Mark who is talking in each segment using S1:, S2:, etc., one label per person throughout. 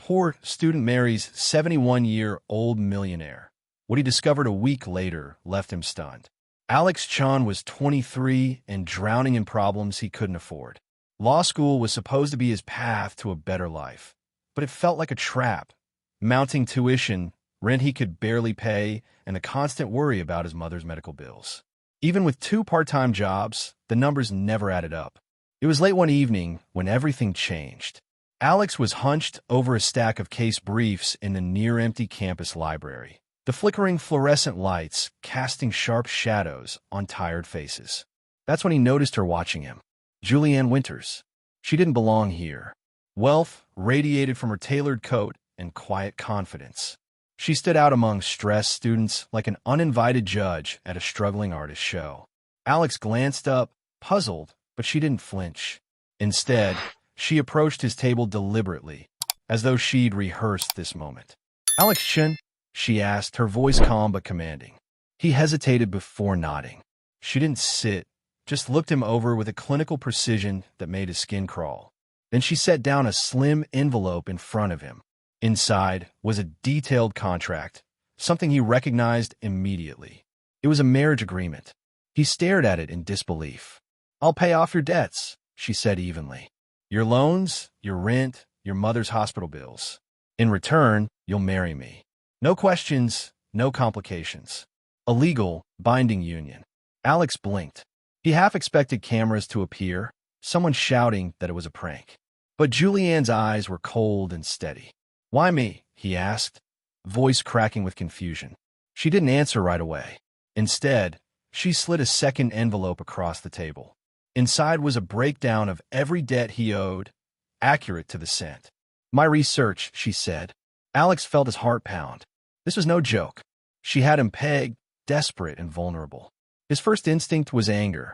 S1: Poor student marries 71-year-old millionaire. What he discovered a week later left him stunned. Alex Chen was 23 and drowning in problems he couldn't afford. Law school was supposed to be his path to a better life, but it felt like a trap. Mounting tuition, rent he could barely pay, and the constant worry about his mother's medical bills. Even with 2 part-time jobs, the numbers never added up. It was late one evening when everything changed. Alex was hunched over a stack of case briefs in the near-empty campus library, the flickering fluorescent lights casting sharp shadows on tired faces. That's when he noticed her watching him. Julianne Winters. She didn't belong here. Wealth radiated from her tailored coat and quiet confidence. She stood out among stressed students like an uninvited judge at a struggling artist show. Alex glanced up, puzzled, but she didn't flinch. Instead, she approached his table deliberately, as though she'd rehearsed this moment. "Alex Chen?" she asked, her voice calm but commanding. He hesitated before nodding. She didn't sit, just looked him over with a clinical precision that made his skin crawl. Then she set down a slim envelope in front of him. Inside was a detailed contract, something he recognized immediately. It was a marriage agreement. He stared at it in disbelief. "I'll pay off your debts," she said evenly. "Your loans, your rent, your mother's hospital bills. In return, you'll marry me. No questions, no complications. A legal, binding union." Alex blinked. He half expected cameras to appear, someone shouting that it was a prank. But Julianne's eyes were cold and steady. "Why me?" he asked, voice cracking with confusion. She didn't answer right away. Instead, she slid a second envelope across the table. Inside was a breakdown of every debt he owed, accurate to the cent. "My research," she said. Alex felt his heart pound. This was no joke. She had him pegged, desperate and vulnerable. His first instinct was anger.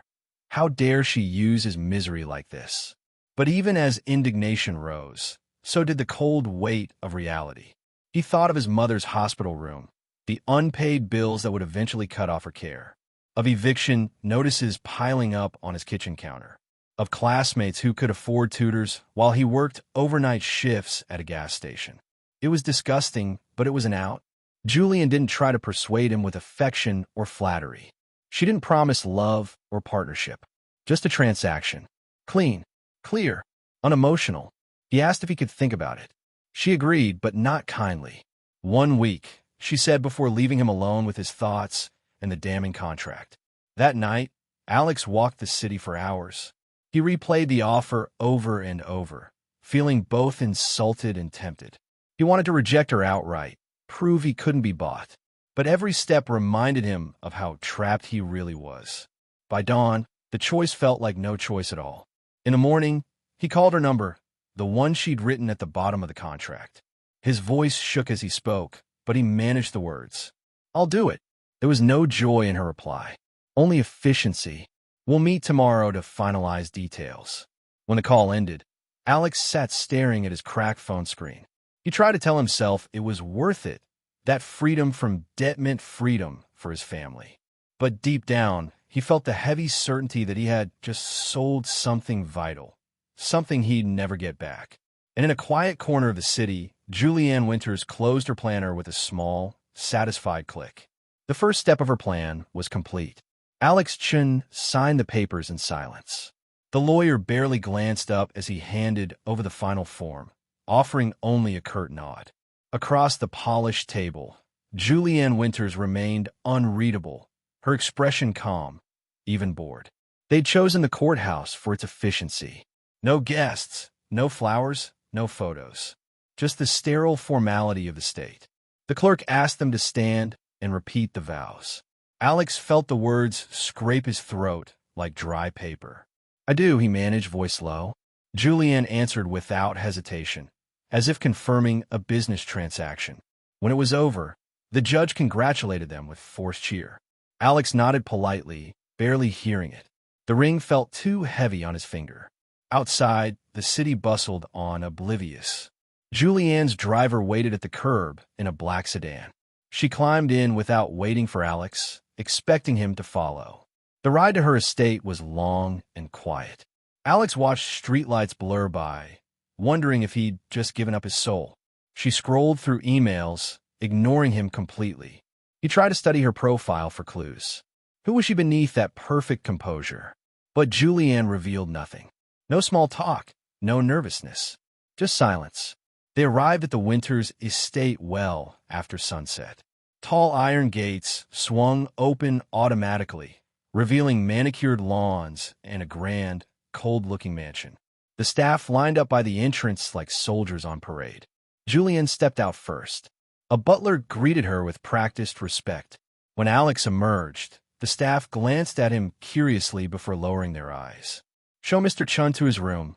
S1: How dare she use his misery like this? But even as indignation rose, so did the cold weight of reality. He thought of his mother's hospital room, the unpaid bills that would eventually cut off her care, of eviction notices piling up on his kitchen counter, of classmates who could afford tutors while he worked overnight shifts at a gas station. It was disgusting, but it was an out. Julian didn't try to persuade him with affection or flattery. She didn't promise love or partnership, just a transaction. Clean, clear, unemotional. He asked if he could think about it. She agreed, but not kindly. 1 week, she said before leaving him alone with his thoughts and the damning contract. That night, Alex walked the city for hours. He replayed the offer over and over, feeling both insulted and tempted. He wanted to reject her outright, prove he couldn't be bought. But every step reminded him of how trapped he really was. By dawn, the choice felt like no choice at all. In the morning, he called her number, the one she'd written at the bottom of the contract. His voice shook as he spoke, but he managed the words. "I'll do it." There was no joy in her reply, only efficiency. "We'll meet tomorrow to finalize details." When the call ended, Alex sat staring at his cracked phone screen. He tried to tell himself it was worth it, that freedom from debt meant freedom for his family. But deep down, he felt the heavy certainty that he had just sold something vital, something he'd never get back. And in a quiet corner of the city, Julianne Winters closed her planner with a small, satisfied click. The first step of her plan was complete. Alex Chen signed the papers in silence. The lawyer barely glanced up as he handed over the final form, offering only a curt nod. Across the polished table, Julianne Winters remained unreadable, her expression calm, even bored. They'd chosen the courthouse for its efficiency. No guests, no flowers, no photos. Just the sterile formality of the state. The clerk asked them to stand and repeat the vows. Alex felt the words scrape his throat like dry paper. "I do," he managed, voice low. Julianne answered without hesitation, as if confirming a business transaction. When it was over, the judge congratulated them with forced cheer. Alex nodded politely, barely hearing it. The ring felt too heavy on his finger. Outside, the city bustled on, oblivious. Julianne's driver waited at the curb in a black sedan. She climbed in without waiting for Alex, expecting him to follow. The ride to her estate was long and quiet. Alex watched streetlights blur by, wondering if he'd just given up his soul. She scrolled through emails, ignoring him completely. He tried to study her profile for clues. Who was she beneath that perfect composure? But Julianne revealed nothing. No small talk, no nervousness, just silence. They arrived at the Winters' estate well after sunset. Tall iron gates swung open automatically, revealing manicured lawns and a grand, cold-looking mansion. The staff lined up by the entrance like soldiers on parade. Julianne stepped out first. A butler greeted her with practiced respect. When Alex emerged, the staff glanced at him curiously before lowering their eyes. "Show Mr. Chen to his room,"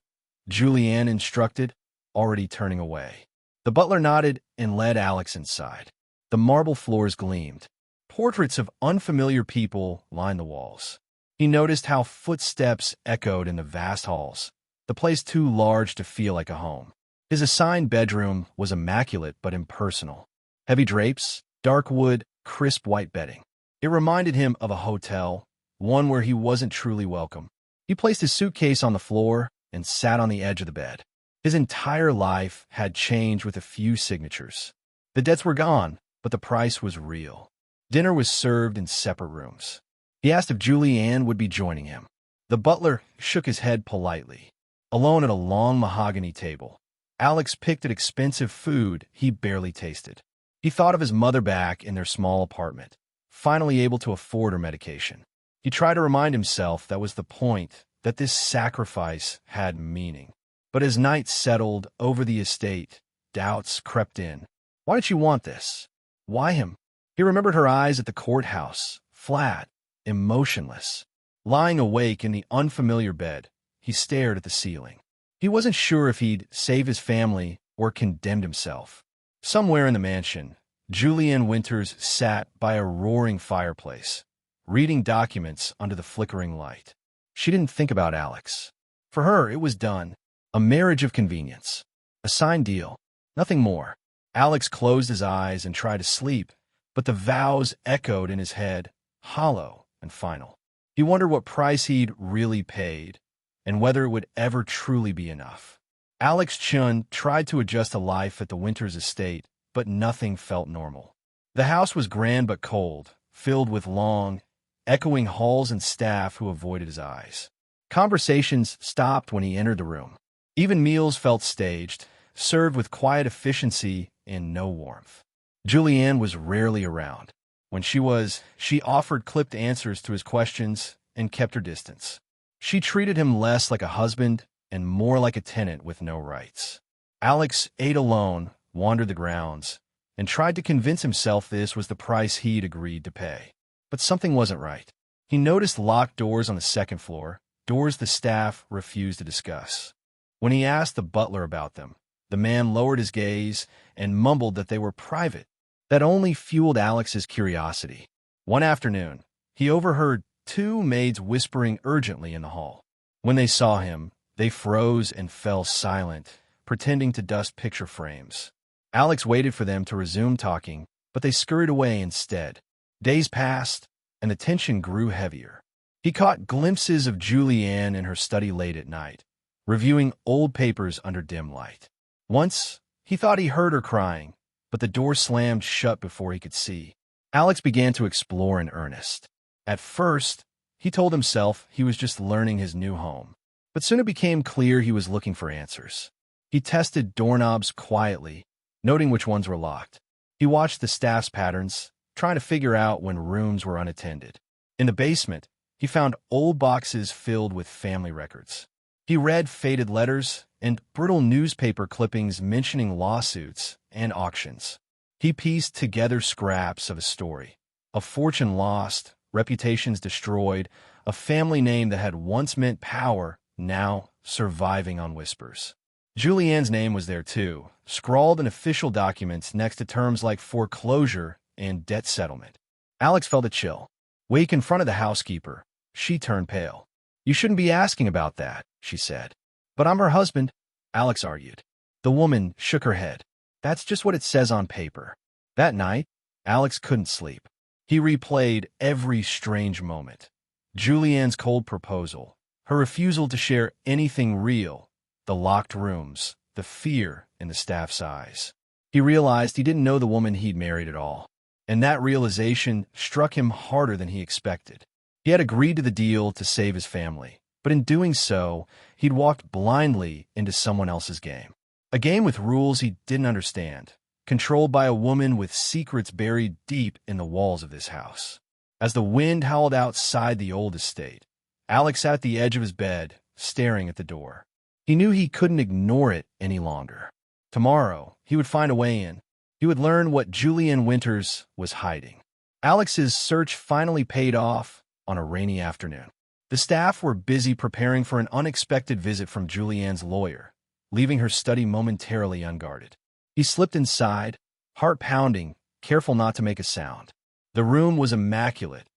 S1: Julianne instructed, already turning away. The butler nodded and led Alex inside. The marble floors gleamed. Portraits of unfamiliar people lined the walls. He noticed how footsteps echoed in the vast halls, the place too large to feel like a home. His assigned bedroom was immaculate but impersonal. Heavy drapes, dark wood, crisp white bedding. It reminded him of a hotel, one where he wasn't truly welcome. He placed his suitcase on the floor and sat on the edge of the bed. His entire life had changed with a few signatures. The debts were gone, but the price was real. Dinner was served in separate rooms. He asked if Julianne would be joining him. The butler shook his head politely. Alone at a long mahogany table, Alex picked at expensive food he barely tasted. He thought of his mother back in their small apartment, finally able to afford her medication. He tried to remind himself that was the point, that this sacrifice had meaning. But as night settled over the estate, doubts crept in. Why did she want this? Why him? He remembered her eyes at the courthouse, flat, emotionless. Lying awake in the unfamiliar bed, he stared at the ceiling. He wasn't sure if he'd save his family or condemned himself. Somewhere in the mansion, Julianne Winters sat by a roaring fireplace, reading documents under the flickering light. She didn't think about Alex. For her, it was done. A marriage of convenience. A signed deal. Nothing more. Alex closed his eyes and tried to sleep, but the vows echoed in his head, hollow and final. He wondered what price he'd really paid, and whether it would ever truly be enough. Alex Chen tried to adjust to life at the Winters estate, but nothing felt normal. The house was grand but cold, filled with long, echoing halls and staff who avoided his eyes. Conversations stopped when he entered the room. Even meals felt staged, served with quiet efficiency and no warmth. Julianne was rarely around. When she was, she offered clipped answers to his questions and kept her distance. She treated him less like a husband and more like a tenant with no rights. Alex ate alone, wandered the grounds, and tried to convince himself this was the price he'd agreed to pay. But something wasn't right. He noticed locked doors on the second floor, doors the staff refused to discuss. When he asked the butler about them, the man lowered his gaze and mumbled that they were private. That only fueled Alex's curiosity. One afternoon, he overheard two maids whispering urgently in the hall. When they saw him, they froze and fell silent, pretending to dust picture frames. Alex waited for them to resume talking, but they scurried away instead. Days passed, and the tension grew heavier. He caught glimpses of Julianne in her study late at night, reviewing old papers under dim light. Once, he thought he heard her crying, but the door slammed shut before he could see. Alex began to explore in earnest. At first, he told himself he was just learning his new home, but soon it became clear he was looking for answers. He tested doorknobs quietly, noting which ones were locked. He watched the staff's patterns, trying to figure out when rooms were unattended. In the basement, he found old boxes filled with family records. He read faded letters and brittle newspaper clippings mentioning lawsuits and auctions. He pieced together scraps of a story. A fortune lost, reputations destroyed, a family name that had once meant power, now surviving on whispers. Julianne's name was there too, scrawled in official documents next to terms like foreclosure and debt settlement. Alex felt a chill. When he confronted the housekeeper, she turned pale. "You shouldn't be asking about that," she said. "But I'm her husband," Alex argued. The woman shook her head. "That's just what it says on paper." That night, Alex couldn't sleep. He replayed every strange moment. Julianne's cold proposal, her refusal to share anything real, the locked rooms, the fear in the staff's eyes. He realized he didn't know the woman he'd married at all, and that realization struck him harder than he expected. He had agreed to the deal to save his family, but in doing so, he'd walked blindly into someone else's game. A game with rules he didn't understand, controlled by a woman with secrets buried deep in the walls of this house. As the wind howled outside the old estate, Alex sat at the edge of his bed, staring at the door. He knew he couldn't ignore it any longer. Tomorrow, he would find a way in. He would learn what Julianne Winters was hiding. Alex's search finally paid off on a rainy afternoon. The staff were busy preparing for an unexpected visit from Julianne's lawyer, leaving her study momentarily unguarded. He slipped inside, heart pounding, careful not to make a sound. The room was immaculate,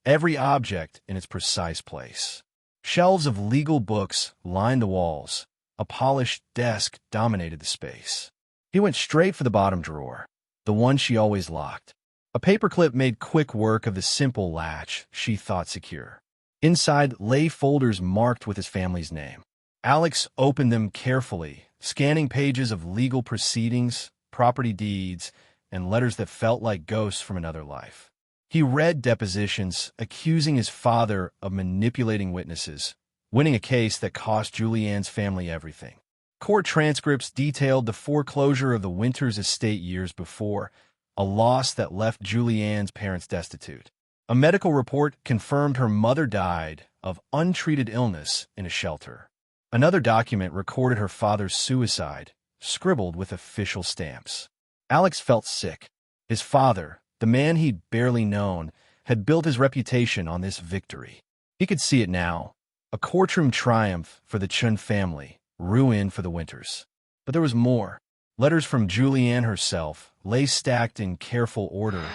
S1: every object in its precise place. Shelves of legal books lined the walls. A polished desk dominated the space. He went straight for the bottom drawer, the one she always locked. A paperclip made quick work of the simple latch she thought secure. Inside lay folders marked with his family's name. Alex opened them carefully, scanning pages of legal proceedings, property deeds, and letters that felt like ghosts from another life. He read depositions accusing his father of manipulating witnesses, winning a case that cost Julianne's family everything. Court transcripts detailed the foreclosure of the Winters estate years before, a loss that left Julianne's parents destitute. A medical report confirmed her mother died of untreated illness in a shelter. Another document recorded her father's suicide, scribbled with official stamps. Alex felt sick. His father, the man he'd barely known, had built his reputation on this victory. He could see it now. A courtroom triumph for the Chen family, ruin for the Winters. But there was more. Letters from Julianne herself lay stacked in careful order,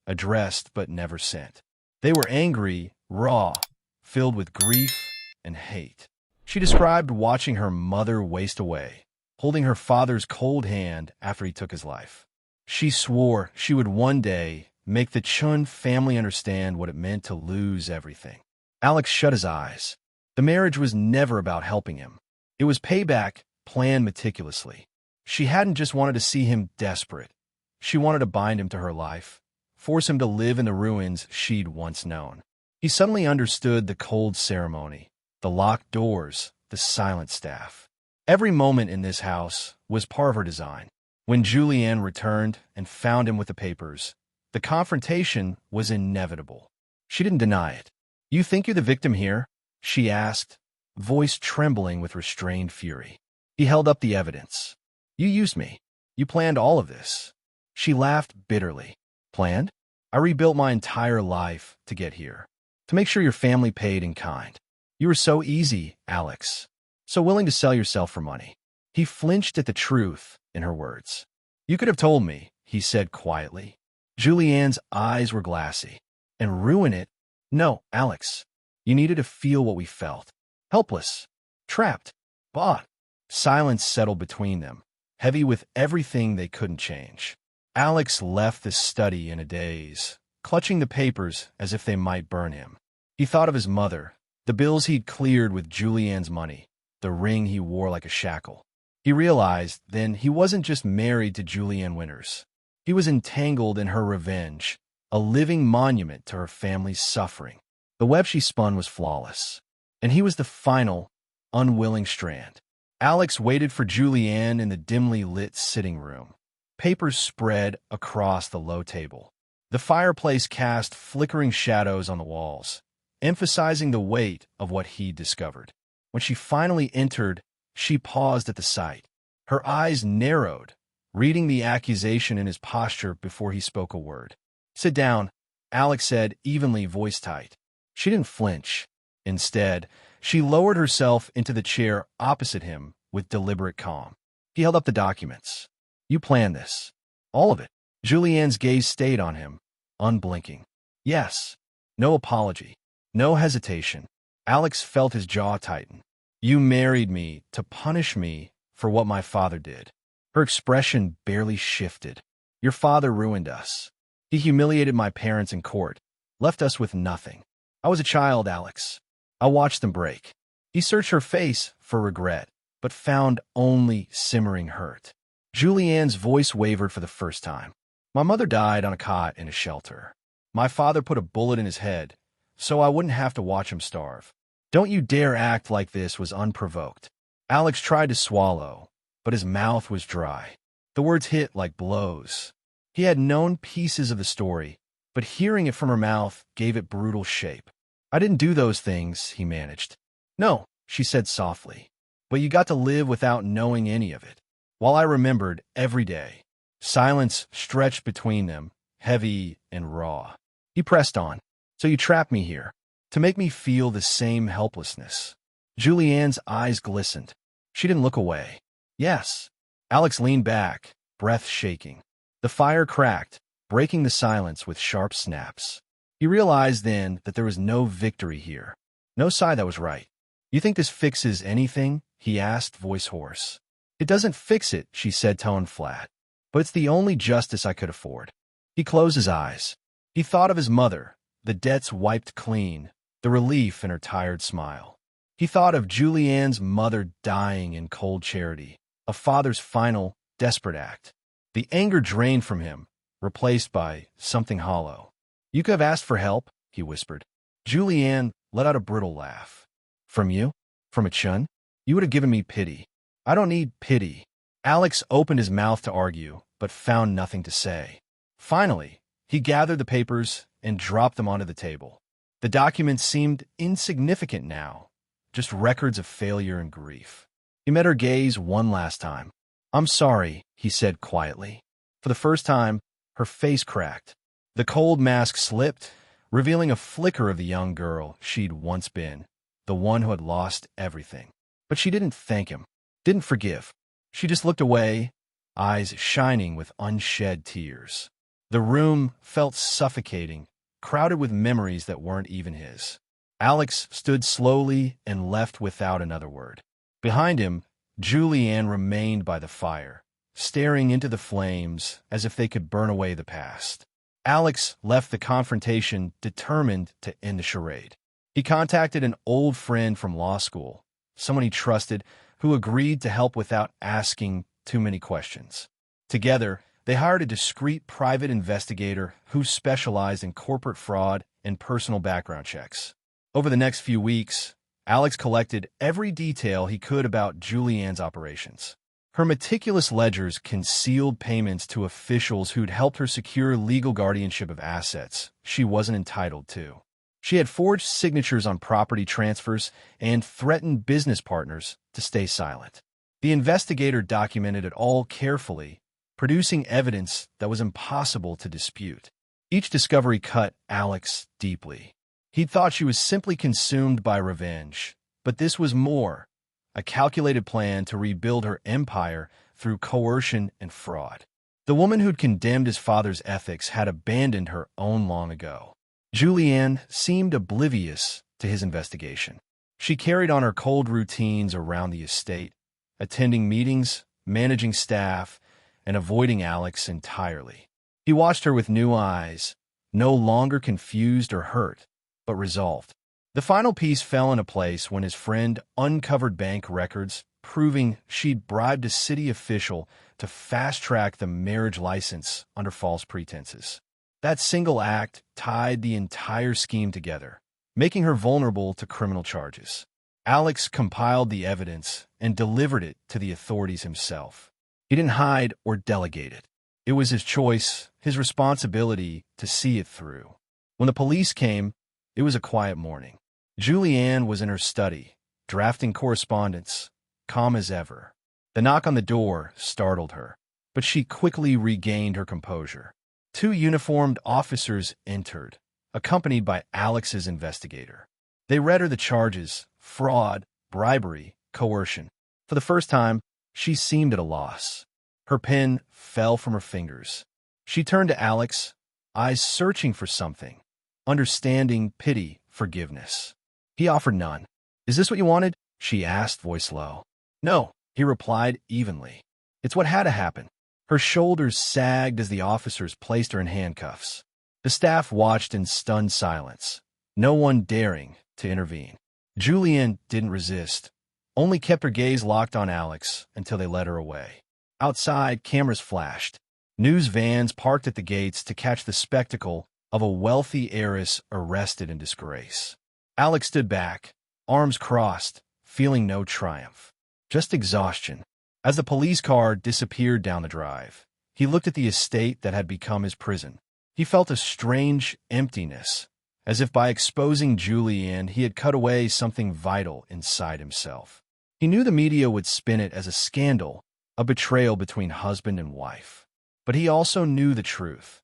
S1: addressed but never sent. They were angry, raw, filled with grief and hate. She described watching her mother waste away, holding her father's cold hand after he took his life. She swore she would one day make the Chen family understand what it meant to lose everything. Alex shut his eyes. The marriage was never about helping him. It was payback, planned meticulously. She hadn't just wanted to see him desperate. She wanted to bind him to her life, force him to live in the ruins she'd once known. He suddenly understood the cold ceremony, the locked doors, the silent staff. Every moment in this house was part of her design. When Julianne returned and found him with the papers, the confrontation was inevitable. She didn't deny it. "You think you're the victim here?" she asked, voice trembling with restrained fury. He held up the evidence. "You used me. You planned all of this." She laughed bitterly. "Planned? I rebuilt my entire life to get here, to make sure your family paid in kind. You were so easy, Alex, so willing to sell yourself for money." He flinched at the truth in her words. "You could have told me," he said quietly. Julianne's eyes were glassy. "And ruin it? No, Alex. You needed to feel what we felt. Helpless. Trapped. Bought." Silence settled between them, heavy with everything they couldn't change. Alex left the study in a daze, clutching the papers as if they might burn him. He thought of his mother, the bills he'd cleared with Julianne's money, the ring he wore like a shackle. He realized then he wasn't just married to Julianne Winters. He was entangled in her revenge, a living monument to her family's suffering. The web she spun was flawless, and he was the final, unwilling strand. Alex waited for Julianne in the dimly lit sitting room. Papers spread across the low table. The fireplace cast flickering shadows on the walls, emphasizing the weight of what he'd discovered. When she finally entered, she paused at the sight. Her eyes narrowed, reading the accusation in his posture before he spoke a word. "Sit down," Alex said, evenly, voice tight. She didn't flinch. Instead, she lowered herself into the chair opposite him with deliberate calm. He held up the documents. "You planned this. All of it." Julianne's gaze stayed on him, unblinking. "Yes." No apology. No hesitation. Alex felt his jaw tighten. "You married me to punish me for what my father did." Her expression barely shifted. "Your father ruined us. He humiliated my parents in court, left us with nothing. I was a child, Alex. I watched them break." He searched her face for regret, but found only simmering hurt. Julianne's voice wavered for the first time. My mother died on a cot in a shelter. My father put a bullet in his head, so I wouldn't have to watch him starve. Don't you dare act like this was unprovoked. Alex tried to swallow, but his mouth was dry. The words hit like blows. He had known pieces of the story, but hearing it from her mouth gave it brutal shape. I didn't do those things, he managed. No, she said softly, but you got to live without knowing any of it. While I remembered every day, silence stretched between them, heavy and raw. He pressed on. So you trapped me here, to make me feel the same helplessness. Julianne's eyes glistened. She didn't look away. Yes. Alex leaned back, breath shaking. The fire cracked, breaking the silence with sharp snaps. He realized then that there was no victory here. No side that was right. You think this fixes anything? He asked, voice hoarse. It doesn't fix it, she said, tone flat. But it's the only justice I could afford. He closed his eyes. He thought of his mother, the debts wiped clean, the relief in her tired smile. He thought of Julianne's mother dying in cold charity, a father's final, desperate act. The anger drained from him, replaced by something hollow. You could have asked for help, he whispered. Julianne let out a brittle laugh. From you? From a Chen? You would have given me pity. I don't need pity. Alex opened his mouth to argue, but found nothing to say. Finally, he gathered the papers and dropped them onto the table. The documents seemed insignificant now, just records of failure and grief. He met her gaze one last time. I'm sorry, he said quietly. For the first time, her face cracked. The cold mask slipped, revealing a flicker of the young girl she'd once been, the one who had lost everything. But she didn't thank him, didn't forgive. She just looked away, eyes shining with unshed tears. The room felt suffocating, crowded with memories that weren't even his. Alex stood slowly and left without another word. Behind him, Julianne remained by the fire, staring into the flames as if they could burn away the past. Alex left the confrontation determined to end the charade. He contacted an old friend from law school, someone he trusted, who agreed to help without asking too many questions. Together, they hired a discreet private investigator who specialized in corporate fraud and personal background checks. Over the next few weeks, Alex collected every detail he could about Julianne's operations. Her meticulous ledgers concealed payments to officials who'd helped her secure legal guardianship of assets she wasn't entitled to. She had forged signatures on property transfers and threatened business partners to stay silent. The investigator documented it all carefully, producing evidence that was impossible to dispute. Each discovery cut Alex deeply. He'd thought she was simply consumed by revenge, but this was more, a calculated plan to rebuild her empire through coercion and fraud. The woman who'd condemned his father's ethics had abandoned her own long ago. Julianne seemed oblivious to his investigation. She carried on her cold routines around the estate, attending meetings, managing staff, and avoiding Alex entirely. He watched her with new eyes, no longer confused or hurt, but resolved. The final piece fell into place when his friend uncovered bank records proving she'd bribed a city official to fast-track the marriage license under false pretenses. That single act tied the entire scheme together, making her vulnerable to criminal charges. Alex compiled the evidence and delivered it to the authorities himself. He didn't hide or delegate it. It was his choice, his responsibility to see it through. When the police came, it was a quiet morning. Julianne was in her study, drafting correspondence, calm as ever. The knock on the door startled her, but she quickly regained her composure. Two uniformed officers entered, accompanied by Alex's investigator. They read her the charges: fraud, bribery, coercion. For the first time, she seemed at a loss. Her pen fell from her fingers. She turned to Alex, eyes searching for something: understanding, pity, forgiveness. He offered none. Is this what you wanted? She asked, voice low. No, he replied evenly. It's what had to happen. Her shoulders sagged as the officers placed her in handcuffs. The staff watched in stunned silence, no one daring to intervene. Julianne didn't resist, only kept her gaze locked on Alex until they led her away. Outside, cameras flashed. News vans parked at the gates to catch the spectacle of a wealthy heiress arrested in disgrace. Alex stood back, arms crossed, feeling no triumph, just exhaustion. As the police car disappeared down the drive, he looked at the estate that had become his prison. He felt a strange emptiness, as if by exposing Julianne he had cut away something vital inside himself. He knew the media would spin it as a scandal, a betrayal between husband and wife. But he also knew the truth.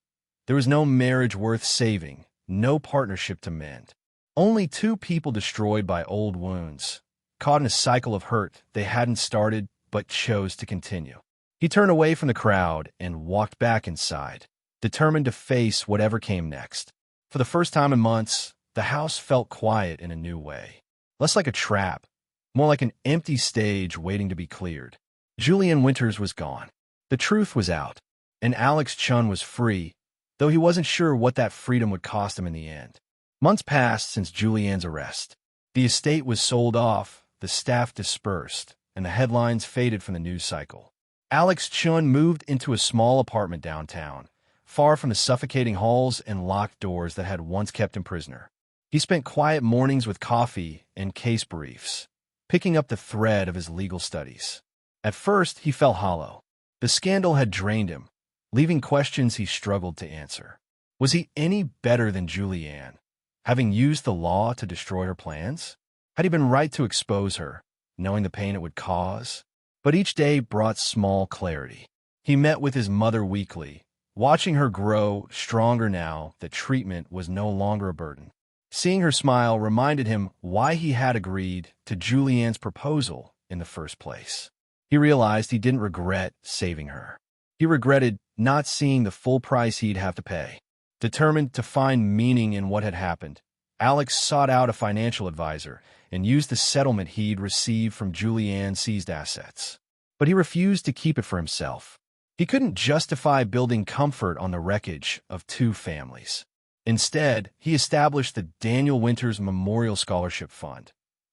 S1: There was no marriage worth saving, no partnership to mend. Only two people destroyed by old wounds, caught in a cycle of hurt they hadn't started but chose to continue. He turned away from the crowd and walked back inside, determined to face whatever came next. For the first time in months, the house felt quiet in a new way. Less like a trap, more like an empty stage waiting to be cleared. Julianne Winters was gone. The truth was out, and Alex Chen was free, though he wasn't sure what that freedom would cost him in the end. Months passed since Julianne's arrest. The estate was sold off, the staff dispersed, and the headlines faded from the news cycle. Alex Chen moved into a small apartment downtown, far from the suffocating halls and locked doors that had once kept him prisoner. He spent quiet mornings with coffee and case briefs, picking up the thread of his legal studies. At first, he felt hollow. The scandal had drained him, leaving questions he struggled to answer. Was he any better than Julianne, having used the law to destroy her plans? Had he been right to expose her, knowing the pain it would cause? But each day brought small clarity. He met with his mother weekly, watching her grow stronger now that treatment was no longer a burden. Seeing her smile reminded him why he had agreed to Julianne's proposal in the first place. He realized he didn't regret saving her. He regretted not seeing the full price he'd have to pay. Determined to find meaning in what had happened, Alex sought out a financial advisor and used the settlement he'd received from Julianne's seized assets. But he refused to keep it for himself. He couldn't justify building comfort on the wreckage of two families. Instead, he established the Daniel Winters Memorial Scholarship Fund,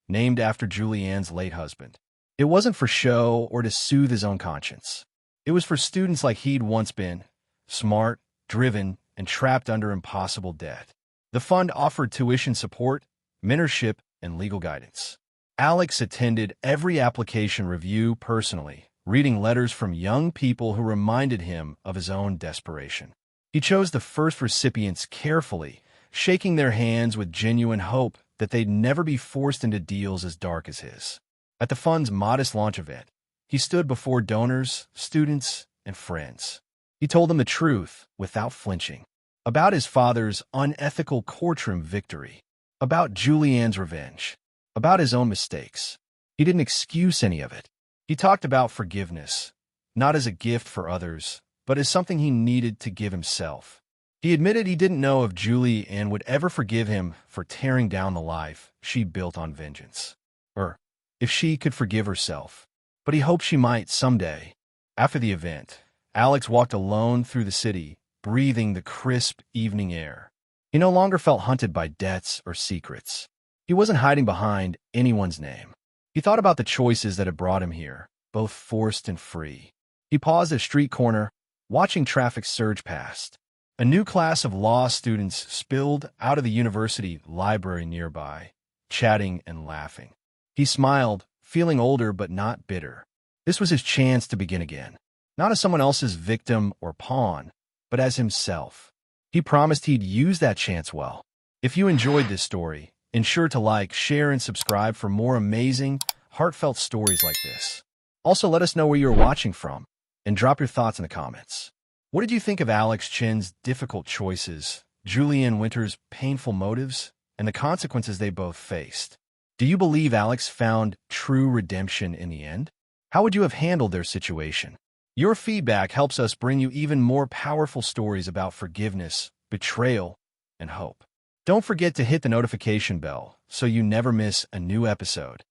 S1: named after Julianne's late husband. It wasn't for show or to soothe his own conscience. It was for students like he'd once been, smart, driven, and trapped under impossible debt. The fund offered tuition support, mentorship, and legal guidance. Alex attended every application review personally, reading letters from young people who reminded him of his own desperation. He chose the first recipients carefully, shaking their hands with genuine hope that they'd never be forced into deals as dark as his. At the fund's modest launch event, he stood before donors, students, and friends. He told them the truth without flinching. About his father's unethical courtroom victory. About Julianne's revenge. About his own mistakes. He didn't excuse any of it. He talked about forgiveness, not as a gift for others, but as something he needed to give himself. He admitted he didn't know if Julianne would ever forgive him for tearing down the life she built on vengeance, or if she could forgive herself. But he hoped she might someday. After the event, Alex walked alone through the city, breathing the crisp evening air. He no longer felt hunted by debts or secrets. He wasn't hiding behind anyone's name. He thought about the choices that had brought him here, both forced and free. He paused at a street corner, watching traffic surge past. A new class of law students spilled out of the university library nearby, chatting and laughing. He smiled, feeling older but not bitter. This was his chance to begin again, not as someone else's victim or pawn, but as himself. He promised he'd use that chance well. If you enjoyed this story, ensure to like, share, and subscribe for more amazing, heartfelt stories like this. Also, let us know where you're watching from, and drop your thoughts in the comments. What did you think of Alex Chen's difficult choices, Julianne Winters' painful motives, and the consequences they both faced? Do you believe Alex found true redemption in the end? How would you have handled their situation? Your feedback helps us bring you even more powerful stories about forgiveness, betrayal, and hope. Don't forget to hit the notification bell so you never miss a new episode.